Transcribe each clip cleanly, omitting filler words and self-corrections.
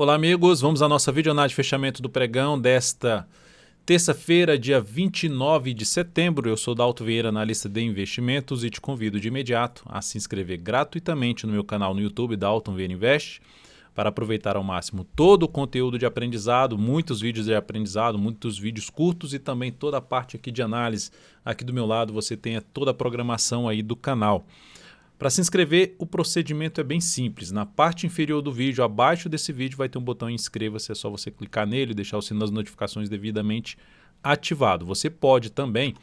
Olá, amigos. Vamos à nossa videoanálise de fechamento do pregão desta terça-feira, dia 29 de setembro. Eu sou Dalton Vieira, analista de investimentos, e te convido de imediato a se inscrever gratuitamente no meu canal no YouTube, Dalton Vieira Invest, para aproveitar ao máximo todo o conteúdo de aprendizado, muitos vídeos de aprendizado, muitos vídeos curtos e também toda a parte aqui de análise. Aqui do meu lado você tem toda a programação aí do canal. Para se inscrever, o procedimento é bem simples. Na parte inferior do vídeo, abaixo desse vídeo, vai ter um botão inscreva-se. É só você clicar nele e deixar o sino das notificações devidamente ativado. Você pode também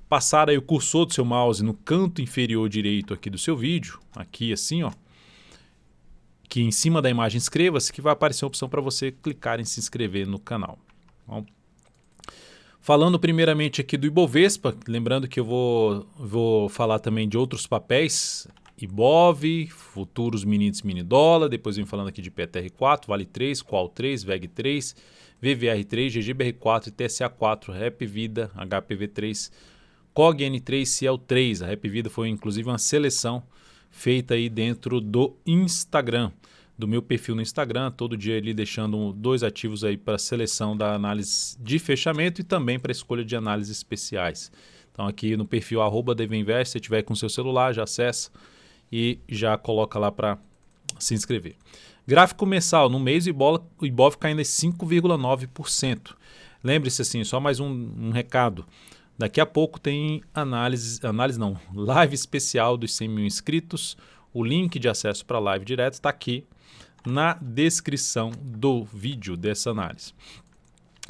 passar aí o cursor do seu mouse no canto inferior direito aqui do seu vídeo, aqui assim, ó, que em cima da imagem inscreva-se, que vai aparecer a opção para você clicar em se inscrever no canal. Bom, falando primeiramente aqui do Ibovespa, lembrando que eu vou falar também de outros papéis, Ibov, futuros mini índice mini dólar, depois vem falando aqui de PTR4, Vale 3, Qual 3, VEG 3, VVR3, GGBR4 e TSA4, Rap Vida, HPV3, COG N3, Ciel 3. A Rap Vida foi inclusive uma seleção feita aí dentro do Instagram, do meu perfil no Instagram, todo dia ali deixando dois ativos aí para seleção da análise de fechamento e também para escolha de análises especiais. Então aqui no perfil @devinvest, se tiver com seu celular, já acessa e já coloca lá para se inscrever. Gráfico mensal, no mês o Ibov caindo em 5,9%. Lembre-se assim, só mais um recado. Daqui a pouco tem live especial dos 100 mil inscritos. O link de acesso para a live direto está aqui na descrição do vídeo dessa análise.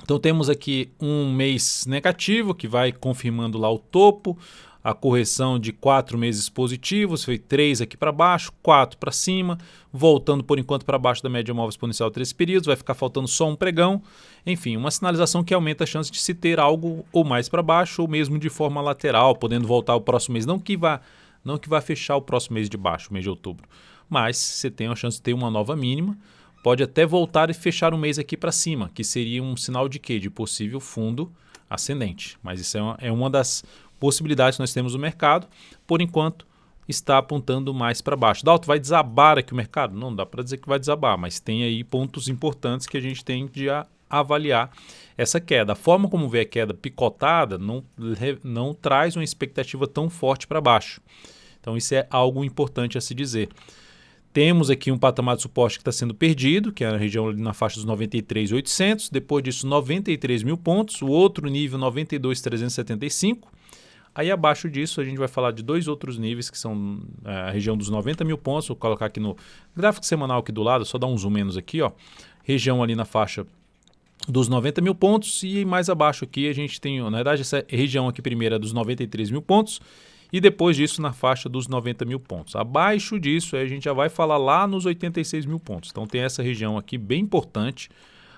Então temos aqui um mês negativo que vai confirmando lá o topo, a correção de 4 meses positivos, foi 3 aqui para baixo, 4 para cima, voltando por enquanto para baixo da média móvel exponencial de 3 períodos, vai ficar faltando só um pregão, enfim, uma sinalização que aumenta a chance de se ter algo ou mais para baixo ou mesmo de forma lateral, podendo voltar o próximo mês, não que vai fechar o próximo mês de baixo, mês de outubro, mas você tem a chance de ter uma nova mínima, pode até voltar e fechar um mês aqui para cima, que seria um sinal de quê? De possível fundo ascendente. Mas isso é uma das possibilidades que nós temos no mercado. Por enquanto, está apontando mais para baixo. Dalton, vai desabar aqui o mercado? Não dá para dizer que vai desabar, mas tem aí pontos importantes que a gente tem de avaliar essa queda. A forma como vê a queda picotada não traz uma expectativa tão forte para baixo. Então isso é algo importante a se dizer. Temos aqui um patamar de suporte que está sendo perdido, que é a região ali na faixa dos 93.800, depois disso 93 mil pontos, o outro nível 92.375. Aí abaixo disso a gente vai falar de dois outros níveis que são a região dos 90 mil pontos, vou colocar aqui no gráfico semanal aqui do lado, só dar um zoom menos aqui, ó, região ali na faixa dos 90 mil pontos e mais abaixo aqui a gente tem, na verdade essa região aqui primeira é dos 93 mil pontos, e depois disso na faixa dos 90 mil pontos. Abaixo disso a gente já vai falar lá nos 86 mil pontos. Então tem essa região aqui bem importante.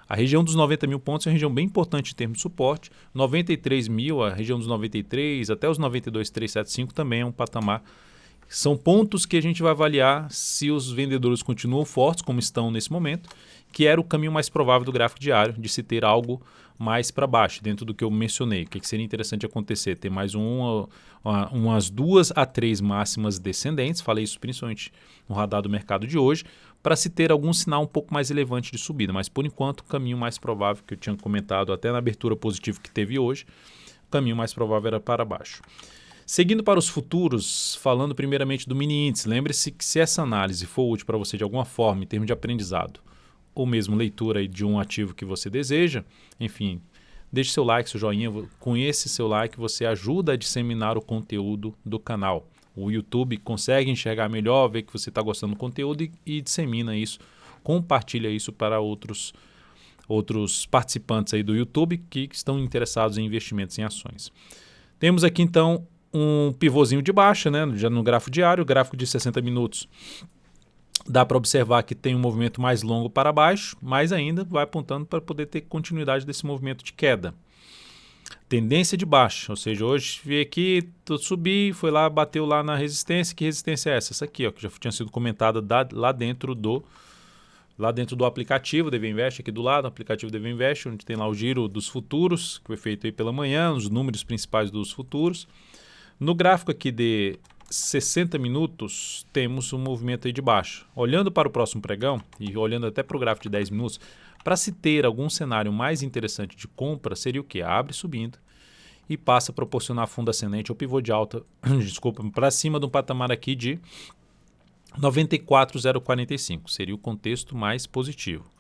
A região dos 90 mil pontos é uma região bem importante em termos de suporte. 93 mil, a região dos 93 até os 92.375 também é um patamar. São pontos que a gente vai avaliar se os vendedores continuam fortes, como estão nesse momento, que era o caminho mais provável do gráfico diário, de se ter algo mais para baixo, dentro do que eu mencionei. O que seria interessante acontecer? Ter mais umas 2 a 3 máximas descendentes, falei isso principalmente no radar do mercado de hoje, para se ter algum sinal um pouco mais relevante de subida. Mas por enquanto o caminho mais provável, que eu tinha comentado até na abertura positiva que teve hoje, o caminho mais provável era para baixo. Seguindo para os futuros, falando primeiramente do mini índice, lembre-se que se essa análise for útil para você de alguma forma, em termos de aprendizado, ou mesmo leitura aí de um ativo que você deseja, enfim, deixe seu like, seu joinha, com esse seu like você ajuda a disseminar o conteúdo do canal. O YouTube consegue enxergar melhor, ver que você está gostando do conteúdo e dissemina isso, compartilha isso para outros participantes aí do YouTube que estão interessados em investimentos em ações. Temos aqui então um pivôzinho de baixa, né? Já no gráfico diário, gráfico de 60 minutos. Dá para observar que tem um movimento mais longo para baixo, mas ainda vai apontando para poder ter continuidade desse movimento de queda. Tendência de baixa, ou seja, hoje veio aqui, subi, foi lá, bateu lá na resistência. Que resistência é essa? Essa aqui, ó, que já tinha sido comentada lá dentro do aplicativo Devinvest, aqui do lado, o aplicativo Devinvest, onde tem lá o giro dos futuros, que foi feito aí pela manhã, os números principais dos futuros. No gráfico aqui de 60 minutos, temos um movimento aí de baixa. Olhando para o próximo pregão e olhando até para o gráfico de 10 minutos, para se ter algum cenário mais interessante de compra, seria o quê? Abre subindo e passa a proporcionar fundo ascendente ou pivô de alta, desculpa, para cima de um patamar aqui de 94,045. Seria o contexto mais positivo.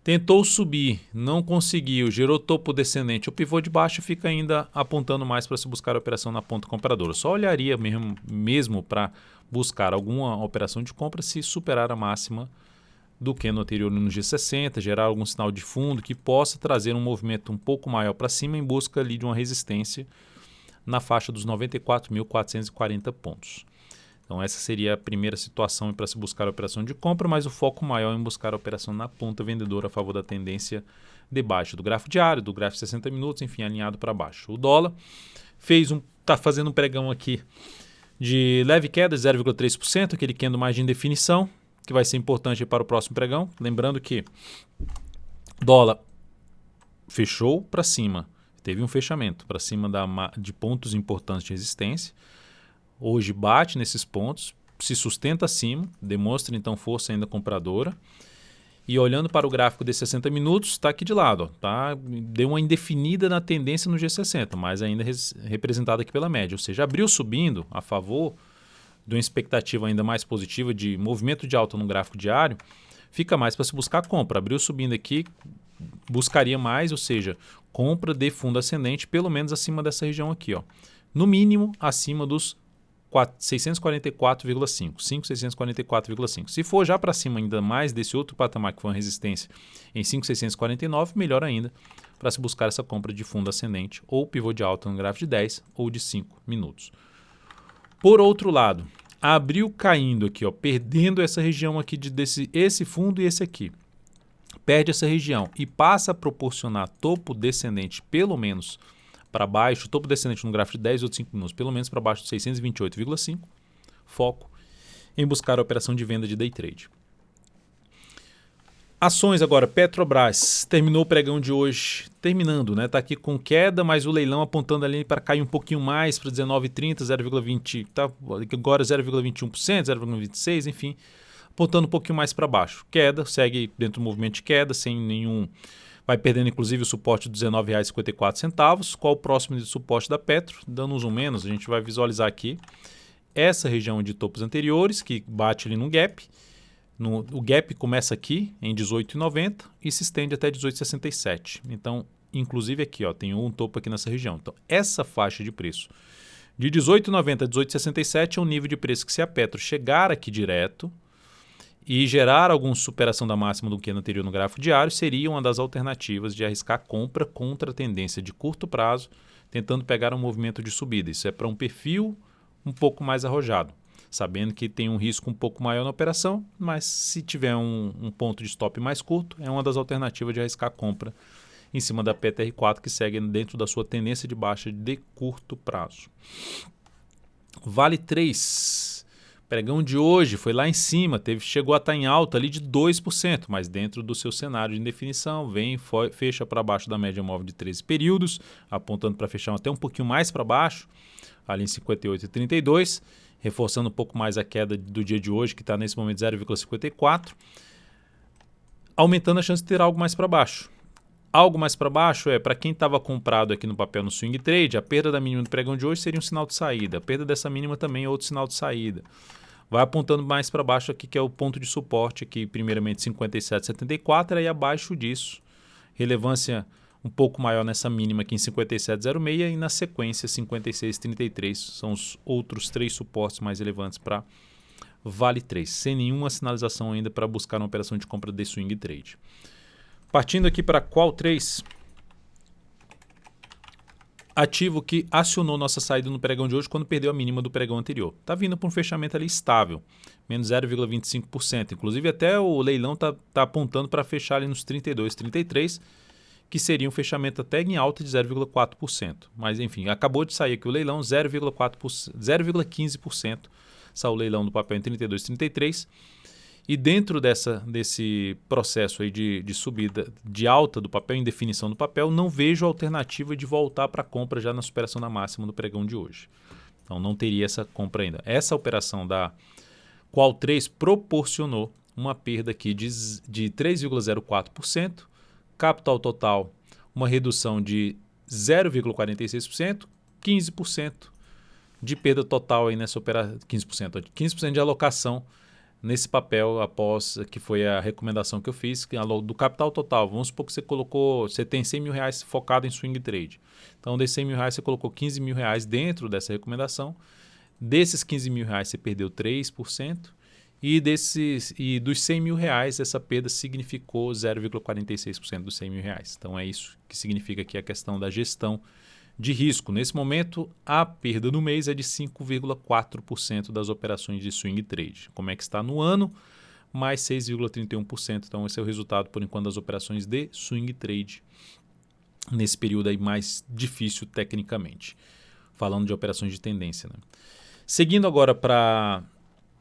Tentou subir, não conseguiu, gerou topo descendente. O pivô de baixo fica ainda apontando mais para se buscar a operação na ponta compradora. Só olharia mesmo para buscar alguma operação de compra se superar a máxima do que no anterior no G60, gerar algum sinal de fundo que possa trazer um movimento um pouco maior para cima em busca ali de uma resistência na faixa dos 94.440 pontos. Então essa seria a primeira situação para se buscar a operação de compra, mas o foco maior em buscar a operação na ponta vendedora a favor da tendência de baixo do gráfico diário, do gráfico de 60 minutos, enfim, alinhado para baixo. O dólar está fazendo um pregão aqui de leve queda de 0,3%, aquele candle mais de indefinição, que vai ser importante para o próximo pregão. Lembrando que dólar fechou para cima, teve um fechamento para cima de pontos importantes de resistência. Hoje bate nesses pontos, se sustenta acima, demonstra então força ainda compradora. E olhando para o gráfico de 60 minutos, está aqui de lado. Ó, tá? Deu uma indefinida na tendência no G60, mas ainda representada aqui pela média. Ou seja, abriu subindo a favor de uma expectativa ainda mais positiva de movimento de alta no gráfico diário, fica mais para se buscar compra. Abriu subindo aqui, buscaria mais, ou seja, compra de fundo ascendente, pelo menos acima dessa região aqui. Ó. No mínimo, acima dos 644,5. 5.644,5. Se for já para cima ainda mais desse outro patamar que foi uma resistência em 5.649, melhor ainda para se buscar essa compra de fundo ascendente ou pivô de alta no gráfico de 10 ou de 5 minutos. Por outro lado, abriu caindo aqui, ó, perdendo essa região aqui esse fundo e esse aqui. Perde essa região e passa a proporcionar topo descendente pelo menos para baixo, topo descendente no gráfico de 10 ou de 5 minutos, pelo menos para baixo de 628,5, foco em buscar a operação de venda de day trade. Ações agora, Petrobras, terminou o pregão de hoje, terminando, né? Tá aqui com queda, mas o leilão apontando ali para cair um pouquinho mais, para 19,30, 0,20, tá agora 0,21%, 0,26, enfim, apontando um pouquinho mais para baixo. Queda, segue dentro do movimento de queda, sem nenhum... Vai perdendo inclusive o suporte de R$ 19,54. Qual o próximo de suporte da Petro? Dando um zoom menos, a gente vai visualizar aqui essa região de topos anteriores, que bate ali no gap. O gap começa aqui em 18,90 e se estende até 18,67. Então, inclusive aqui, ó, tem um topo aqui nessa região. Então, essa faixa de preço de 18,90 a 18,67 é um nível de preço que, se a Petro chegar aqui direto e gerar alguma superação da máxima do que no anterior no gráfico diário, seria uma das alternativas de arriscar compra contra a tendência de curto prazo, tentando pegar um movimento de subida. Isso é para um perfil um pouco mais arrojado, sabendo que tem um risco um pouco maior na operação, mas se tiver um ponto de stop mais curto, é uma das alternativas de arriscar compra em cima da PTR4, que segue dentro da sua tendência de baixa de curto prazo. Vale 3. Pregão de hoje foi lá em cima, chegou a estar em alta ali de 2%, mas dentro do seu cenário de indefinição, fecha para baixo da média móvel de 13 períodos, apontando para fechar até um pouquinho mais para baixo, ali em 58,32, reforçando um pouco mais a queda do dia de hoje, que está nesse momento 0,54, aumentando a chance de ter algo mais para baixo. Algo mais para baixo para quem estava comprado aqui no papel no swing trade, a perda da mínima do pregão de hoje seria um sinal de saída. A perda dessa mínima também é outro sinal de saída. Vai apontando mais para baixo aqui, que é o ponto de suporte aqui, primeiramente 57,74, e abaixo disso, relevância um pouco maior nessa mínima aqui em 57,06 e na sequência 56,33. São os outros 3 suportes mais relevantes para Vale 3, sem nenhuma sinalização ainda para buscar uma operação de compra de swing trade. Partindo aqui para Qual 3, ativo que acionou nossa saída no pregão de hoje quando perdeu a mínima do pregão anterior. Está vindo para um fechamento ali estável, menos 0,25%. Inclusive até o leilão está apontando para fechar ali nos 32, 33, que seria um fechamento até em alta de 0,4%. Mas enfim, acabou de sair aqui o leilão, 0,15%. Saiu o leilão do papel em 32, 33. E dentro desse processo aí de subida, de alta do papel, em definição do papel, não vejo alternativa de voltar para a compra já na superação da máxima do pregão de hoje. Então não teria essa compra ainda. Essa operação da Qual 3 proporcionou uma perda aqui de 3,04%, capital total uma redução de 0,46%, 15% de perda total aí nessa operação, 15% de alocação nesse papel após que foi a recomendação que eu fiz, do capital total. Vamos supor que você tem 100 mil reais focado em swing trade. Então, desses 100 mil reais, você colocou 15 mil reais dentro dessa recomendação. Desses 15 mil reais, você perdeu 3%. E dos 100 mil reais, essa perda significou 0,46% dos 100 mil reais. Então, é isso que significa aqui a questão da gestão de risco. Nesse momento, a perda no mês é de 5,4% das operações de swing trade. Como é que está no ano? Mais 6,31%. Então, esse é o resultado, por enquanto, das operações de swing trade nesse período aí mais difícil tecnicamente. Falando de operações de tendência, né? Seguindo agora para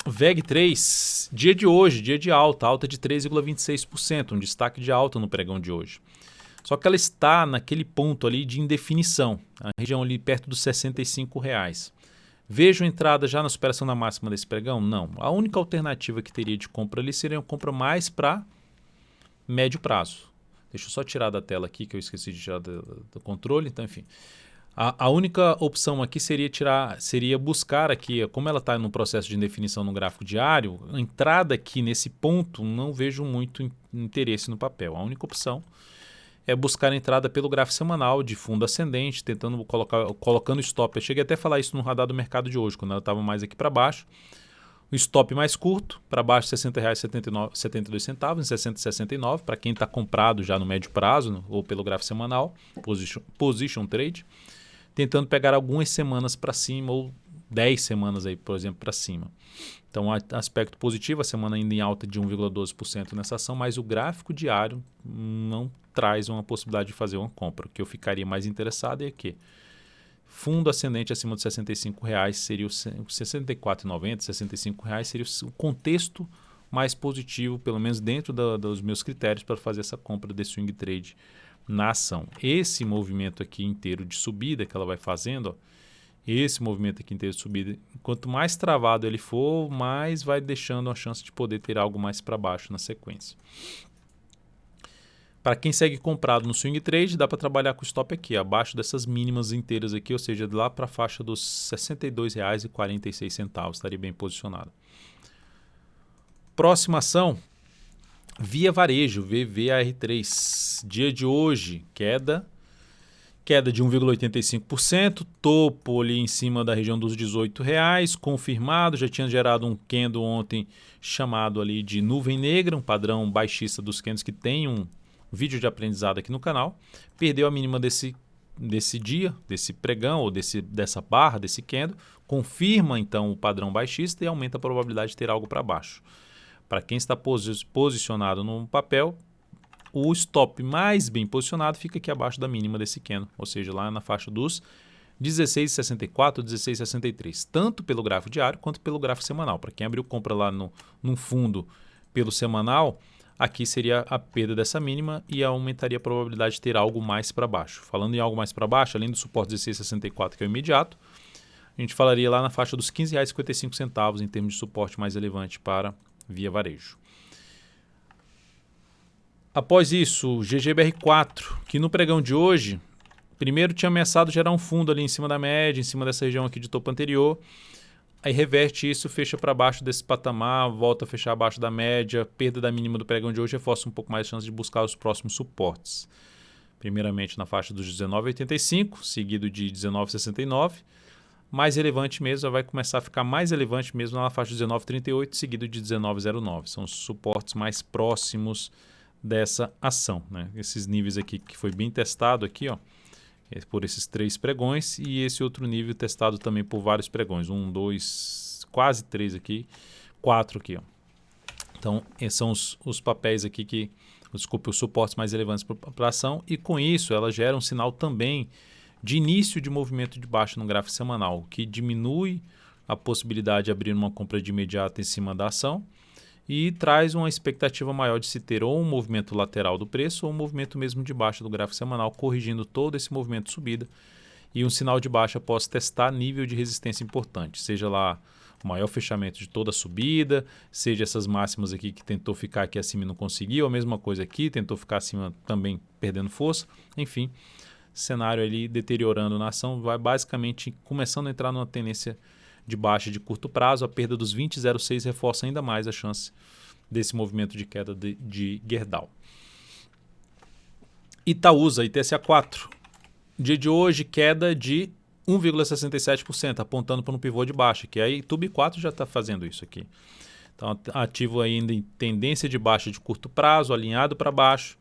VEG3, dia de hoje, dia de alta de 3,26%, um destaque de alta no pregão de hoje. Só que ela está naquele ponto ali de indefinição, a região ali perto dos R$ 65. Vejo entrada já na superação da máxima desse pregão? Não. A única alternativa que teria de compra ali seria uma compra mais para médio prazo. Deixa eu só tirar da tela aqui, que eu esqueci de tirar do controle. Então, enfim, a única opção aqui seria buscar aqui, como ela está no processo de indefinição no gráfico diário, a entrada aqui nesse ponto não vejo muito interesse no papel. A única opção é buscar a entrada pelo gráfico semanal de fundo ascendente, tentando colocando stop. Eu cheguei até a falar isso no radar do mercado de hoje, quando ela estava mais aqui para baixo. O stop mais curto, para baixo R$ 60,72, em 60,69, para quem está comprado já no médio prazo ou pelo gráfico semanal, position trade, tentando pegar algumas semanas para cima ou 10 semanas aí, por exemplo, para cima. Então, aspecto positivo, a semana ainda em alta de 1,12% nessa ação, mas o gráfico diário não traz uma possibilidade de fazer uma compra. O que eu ficaria mais interessado é que fundo ascendente acima de R$ 65 seria o R$ 64,90, R$ 65 seria o contexto mais positivo, pelo menos dentro dos meus critérios para fazer essa compra de swing trade na ação. Esse movimento aqui inteiro de subida que ela vai fazendo, ó, esse movimento aqui inteiro de subida, quanto mais travado ele for, mais vai deixando a chance de poder ter algo mais para baixo na sequência. Para quem segue comprado no swing trade, dá para trabalhar com o stop aqui, abaixo dessas mínimas inteiras aqui, ou seja, lá para a faixa dos R$ 62,46, estaria bem posicionado. Próxima ação, Via Varejo, VVAR3. Dia de hoje, queda de 1,85%, topo ali em cima da região dos R$ 18, confirmado, já tinha gerado um candle ontem chamado ali de nuvem negra, um padrão baixista dos candles que tem um vídeo de aprendizado aqui no canal, perdeu a mínima desse dia, desse pregão ou dessa barra, desse candle, confirma então o padrão baixista e aumenta a probabilidade de ter algo para baixo. Para quem está posicionado no papel, o stop mais bem posicionado fica aqui abaixo da mínima desse candle, ou seja, lá na faixa dos 16,64, 16,63, tanto pelo gráfico diário quanto pelo gráfico semanal. Para quem abriu compra lá no fundo pelo semanal, aqui seria a perda dessa mínima e aumentaria a probabilidade de ter algo mais para baixo. Falando em algo mais para baixo, além do suporte 16,64, que é o imediato, a gente falaria lá na faixa dos R$ 15,55 em termos de suporte mais relevante para Via Varejo. Após isso, GGBR4, que no pregão de hoje, primeiro tinha ameaçado gerar um fundo ali em cima da média, em cima dessa região aqui de topo anterior, aí reverte isso, fecha para baixo desse patamar, volta a fechar abaixo da média, perda da mínima do pregão de hoje reforça um pouco mais a chance de buscar os próximos suportes. Primeiramente na faixa dos 19,85, seguido de 19,69, mais relevante mesmo, vai começar a ficar mais relevante mesmo na faixa de 19,38, seguido de 19,09. São os suportes mais próximos dessa ação, né? Esses níveis aqui que foi bem testado aqui, ó, por esses 3 pregões, e esse outro nível testado também por vários pregões, 1, 2, quase 3 aqui, 4 aqui, ó. Então, esses são os papéis aqui os suportes mais relevantes para a ação, e com isso ela gera um sinal também de início de movimento de baixa no gráfico semanal, que diminui a possibilidade de abrir uma compra de imediato em cima da ação e traz uma expectativa maior de se ter ou um movimento lateral do preço ou um movimento mesmo de baixa do gráfico semanal, corrigindo todo esse movimento de subida e um sinal de baixa após testar nível de resistência importante, seja lá o maior fechamento de toda a subida, seja essas máximas aqui que tentou ficar aqui acima e não conseguiu, a mesma coisa aqui, tentou ficar acima também perdendo força, enfim, cenário ali deteriorando na ação, vai basicamente começando a entrar numa tendência de baixa de curto prazo, a perda dos 20,06 reforça ainda mais a chance desse movimento de queda de Gerdau. Itaúsa, ITSA4, dia de hoje queda de 1,67%, apontando para um pivô de baixa, que aí Tube 4 já está fazendo isso aqui. Então, ativo ainda em tendência de baixa de curto prazo, alinhado para baixo.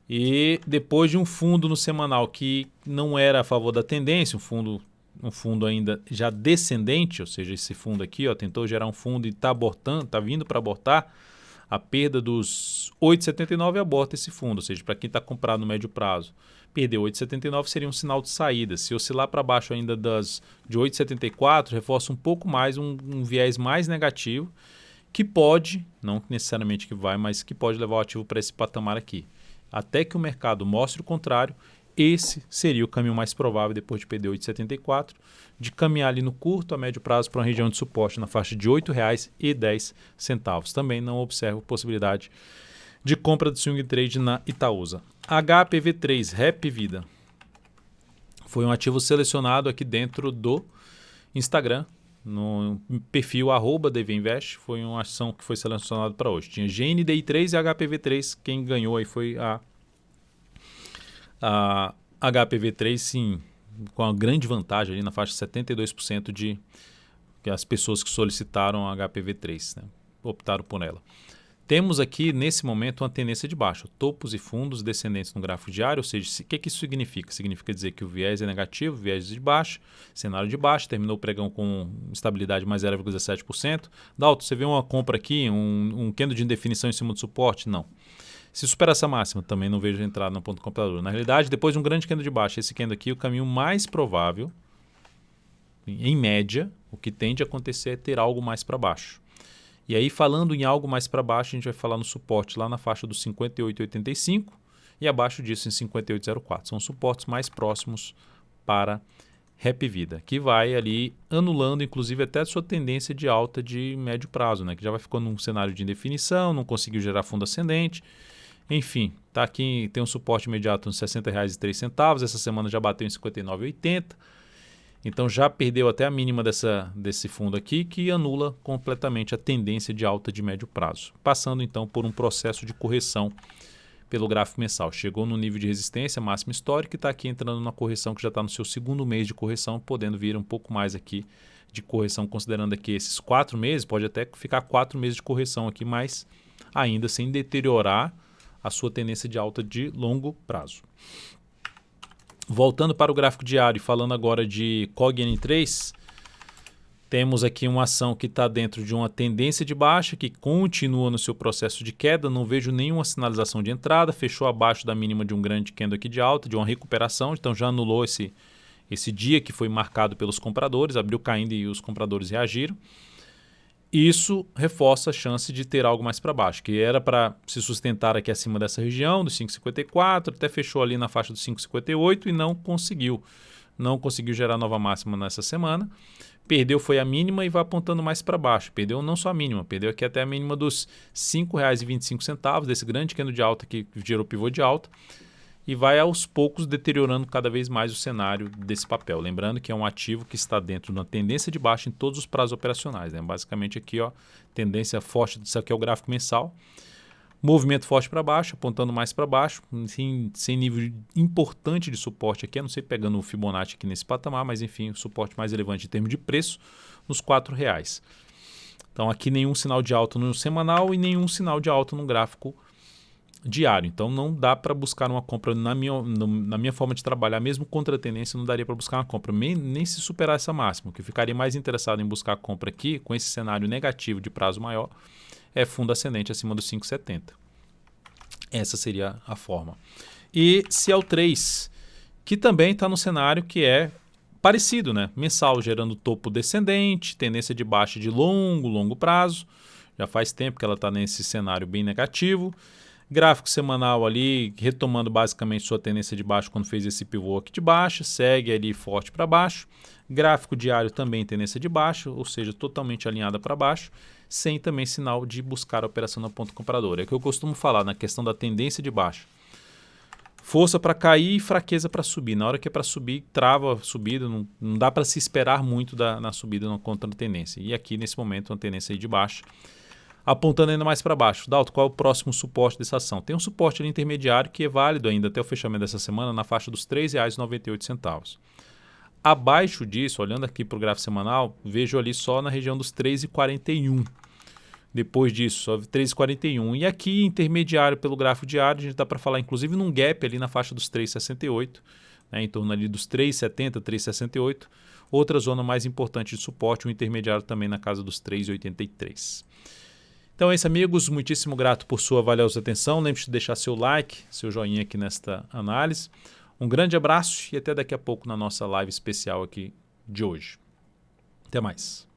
E depois de um fundo no semanal que não era a favor da tendência, um fundo ainda já descendente, ou seja, esse fundo aqui ó, tentou gerar um fundo e está abortando, está vindo para abortar, a perda dos 8,79 aborta esse fundo, ou seja, para quem está comprado no médio prazo. Perder 8,79 seria um sinal de saída. Se oscilar para baixo ainda de 8,74, reforça um pouco mais, um viés mais negativo, que pode, não necessariamente que vai, mas que pode levar o ativo para esse patamar aqui. Até que o mercado mostre o contrário, esse seria o caminho mais provável depois de perder 8,74, de caminhar ali no curto a médio prazo para uma região de suporte na faixa de R$ 8,10. Também não observo possibilidade de compra de swing trade na Itaúsa. HPV3, Rap Vida, foi um ativo selecionado aqui dentro do Instagram, no perfil @dvinvest, foi uma ação que foi selecionada para hoje. Tinha GNDI3 e HPV3, quem ganhou aí foi a HPV3, sim, com uma grande vantagem ali na faixa de 72% de as pessoas que solicitaram a HPV3, né, optaram por ela. Temos aqui, nesse momento, uma tendência de baixa, topos e fundos descendentes no gráfico diário, ou seja, o que isso significa? Significa dizer que o viés é negativo, viés de baixa, cenário de baixa, terminou o pregão com estabilidade mais 0,7%. Dalton, você vê uma compra aqui, um candle de indefinição em cima do suporte? Não. Se superar essa máxima, também não vejo entrada no ponto comprador. Na realidade, depois de um grande candle de baixa, esse candle aqui, o caminho mais provável, em média, o que tende a acontecer é ter algo mais para baixo. E aí, falando em algo mais para baixo, a gente vai falar no suporte lá na faixa dos 58,85 e abaixo disso em 58,04. São suportes mais próximos para Rap Vida, que vai ali anulando, inclusive, até a sua tendência de alta de médio prazo, né? Que já vai ficando num cenário de indefinição, não conseguiu gerar fundo ascendente. Enfim, tá aqui, tem um suporte imediato nos R$ 60,03. Essa semana já bateu em 59,80. Então já perdeu até a mínima desse fundo aqui, que anula completamente a tendência de alta de médio prazo. Passando então por um processo de correção pelo gráfico mensal. Chegou no nível de resistência máxima histórica e está aqui entrando na correção que já está no seu segundo mês de correção, podendo vir um pouco mais aqui de correção, considerando aqui esses 4 meses, pode até ficar 4 meses de correção aqui, mas ainda sem deteriorar a sua tendência de alta de longo prazo. Voltando para o gráfico diário, falando agora de COGN3, temos aqui uma ação que está dentro de uma tendência de baixa, que continua no seu processo de queda, não vejo nenhuma sinalização de entrada, fechou abaixo da mínima de um grande candle aqui de alta, de uma recuperação, então já anulou esse dia que foi marcado pelos compradores, abriu caindo e os compradores reagiram. Isso reforça a chance de ter algo mais para baixo, que era para se sustentar aqui acima dessa região, dos 5,54, até fechou ali na faixa dos 5,58 e não conseguiu. Não conseguiu gerar nova máxima nessa semana. Perdeu foi a mínima e vai apontando mais para baixo. Perdeu não só a mínima, perdeu aqui até a mínima dos R$ 5,25, desse grande candle de alta que gerou pivô de alta. E vai aos poucos deteriorando cada vez mais o cenário desse papel. Lembrando que é um ativo que está dentro de uma tendência de baixa em todos os prazos operacionais, né? Basicamente aqui, ó, tendência forte, isso aqui é o gráfico mensal. Movimento forte para baixo, apontando mais para baixo, sem nível importante de suporte aqui, a não ser pegando o Fibonacci aqui nesse patamar, mas enfim, o suporte mais relevante em termos de preço, nos R$ 4,00. Então aqui nenhum sinal de alta no semanal e nenhum sinal de alta no gráfico diário, então não dá para buscar uma compra na minha forma de trabalhar, mesmo contra a tendência não daria para buscar uma compra, nem se superar essa máxima. O que eu ficaria mais interessado em buscar a compra aqui, com esse cenário negativo de prazo maior, é fundo ascendente acima dos 5,70. Essa seria a forma. E CL3, que também está no cenário que é parecido, né? Mensal gerando topo descendente, tendência de baixa de longo prazo, já faz tempo que ela está nesse cenário bem negativo. Gráfico semanal ali, retomando basicamente sua tendência de baixo quando fez esse pivô aqui de baixa, segue ali forte para baixo. Gráfico diário também tendência de baixo, ou seja, totalmente alinhada para baixo, sem também sinal de buscar a operação na ponta compradora. É o que eu costumo falar na questão da tendência de baixo. Força para cair e fraqueza para subir. Na hora que é para subir, trava a subida, não dá para se esperar muito na subida na contra tendência. E aqui nesse momento uma tendência aí de baixo, apontando ainda mais para baixo. Dalton, qual é o próximo suporte dessa ação? Tem um suporte ali intermediário que é válido ainda até o fechamento dessa semana na faixa dos R$ 3,98. Abaixo disso, olhando aqui para o gráfico semanal, vejo ali só na região dos 3,41. Depois disso, só 3,41. E aqui, intermediário pelo gráfico diário, a gente dá para falar inclusive num gap ali na faixa dos 3,68, né, em torno ali dos 3,70, 3,68. Outra zona mais importante de suporte, um intermediário também na casa dos 3,83. Então é isso, amigos. Muitíssimo grato por sua valiosa atenção. Lembre-se de deixar seu like, seu joinha aqui nesta análise. Um grande abraço e até daqui a pouco na nossa live especial aqui de hoje. Até mais.